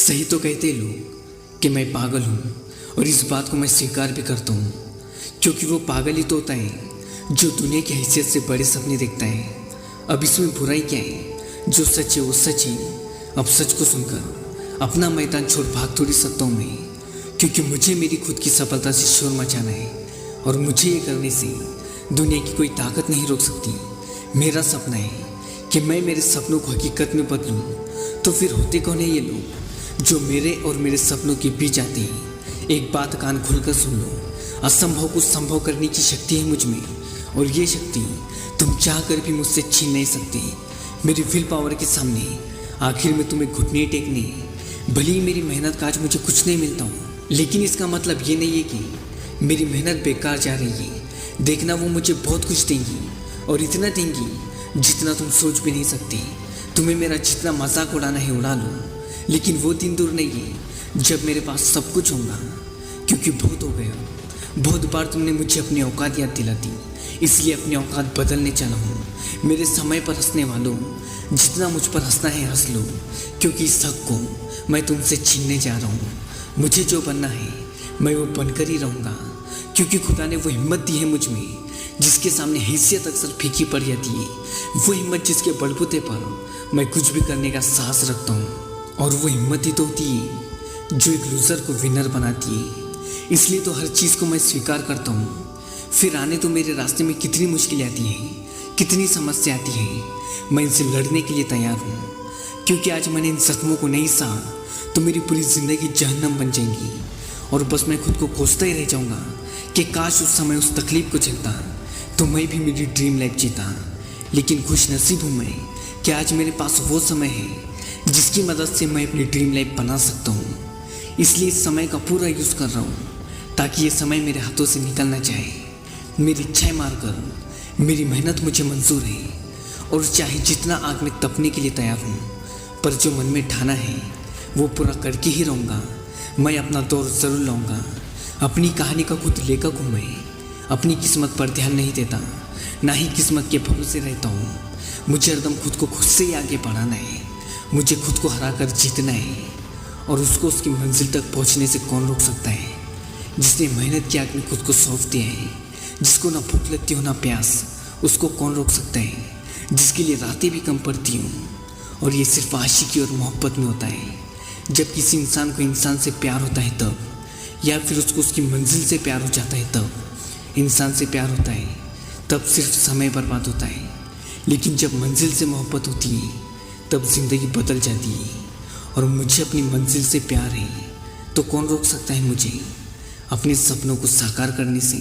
सही तो कहते लोग कि मैं पागल हूँ, और इस बात को मैं स्वीकार भी करता हूँ, क्योंकि वो पागल ही तो होता है जो दुनिया की हैसियत से बड़े सपने देखता है। अब इसमें बुराई क्या है? जो सच है वो सच ही। अब सच को सुनकर अपना मैदान छोड़ भाग थोड़ी सकता हूँ मैं, क्योंकि मुझे मेरी खुद की सफलता से शोर मचाना है, और मुझे ये करने से दुनिया की कोई ताकत नहीं रोक सकती। मेरा सपना है कि मैं मेरे सपनों को हकीकत में बदलूं। तो फिर होते कौन है ये लोग जो मेरे और मेरे सपनों के बीच आते हैं? एक बात कान खुलकर सुन लो, असंभव को संभव करने की शक्ति है मुझ में, और ये शक्ति तुम चाह कर भी मुझसे छीन नहीं सकते। मेरी विल पावर के सामने आखिर में तुम्हें घुटने टेकने। भले ही मेरी मेहनत का आज मुझे कुछ नहीं मिलता हूँ, लेकिन इसका मतलब ये नहीं है कि मेरी मेहनत बेकार जा रही है। देखना, वो मुझे बहुत कुछ देंगी, और इतना देंगी जितना तुम सोच भी नहीं सकती। तुम्हें मेरा जितना मजाक उड़ाना है उड़ा लो, लेकिन वो दिन दूर नहीं है जब मेरे पास सब कुछ होगा, क्योंकि बहुत हो गया। बहुत बार तुमने मुझे अपनी औकात याद दिला दी, इसलिए अपनी औकात बदलने चला हूँ। मेरे समय पर हंसने वालों, जितना मुझ पर हंसना है हंस लो, क्योंकि इस हक को मैं तुमसे छीनने जा रहा हूँ। मुझे जो बनना है मैं वो बनकर ही रहूँगा, क्योंकि खुदा ने वो हिम्मत दी है मुझ में जिसके सामने हैसियत अक्सर फीकी पड़ जाती है। वो हिम्मत जिसके बलबूते पर मैं कुछ भी करने का साहस रखता हूँ, और वो हिम्मत ही तो होती है जो एक लूज़र को विनर बनाती है। इसलिए तो हर चीज़ को मैं स्वीकार करता हूँ। फिर आने तो मेरे रास्ते में कितनी मुश्किलें आती हैं, कितनी समस्या आती है, मैं इनसे लड़ने के लिए तैयार हूँ। क्योंकि आज मैंने इन जख्मों को नहीं सहा तो मेरी पूरी ज़िंदगी जहन्नम बन जाएगी, और बस मैं खुद को कोसता ही रह जाऊँगा कि काश उस समय उस तकलीफ़ को झेलता तो मैं भी मेरी ड्रीम लाइफ जीता। लेकिन खुश नसीब हूँ मैं कि आज मेरे पास वो समय है जिसकी मदद से मैं अपनी ड्रीम लाइफ बना सकता हूँ। इसलिए इस समय का पूरा यूज़ कर रहा हूँ ताकि ये समय मेरे हाथों से निकल ना जाए। मेरी इच्छाएं मारकर मेरी मेहनत मुझे मंजूर है, और चाहे जितना आग में तपने के लिए तैयार हूँ, पर जो मन में ठाना है वो पूरा करके ही रहूँगा। मैं अपना दौर ज़रूर लाऊँगा। अपनी कहानी का खुद लेखक हूँ मैं। अपनी किस्मत पर ध्यान नहीं देता, ना ही किस्मत के भरोसे रहता हूँ। मुझे हरदम खुद को खुद से ही आगे बढ़ाना है। मुझे खुद को हरा कर जीतना है, और उसको उसकी मंजिल तक पहुँचने से कौन रोक सकता है? जिसने मेहनत की आग में खुद को सौंप दिया है, जिसको ना भूख लगती हो ना प्यास, उसको कौन रोक सकता है? जिसके लिए रातें भी कम पड़ती हूँ, और ये सिर्फ आशिकी और मोहब्बत में होता है। जब किसी इंसान को इंसान से प्यार होता है तब, या फिर उसको उसकी मंजिल से प्यार हो जाता है तब। इंसान से प्यार होता है तब सिर्फ समय बर्बाद होता है, लेकिन जब मंजिल से मोहब्बत होती है तब ज़िंदगी बदल जाती है। और मुझे अपनी मंजिल से प्यार है, तो कौन रोक सकता है मुझे अपने सपनों को साकार करने से?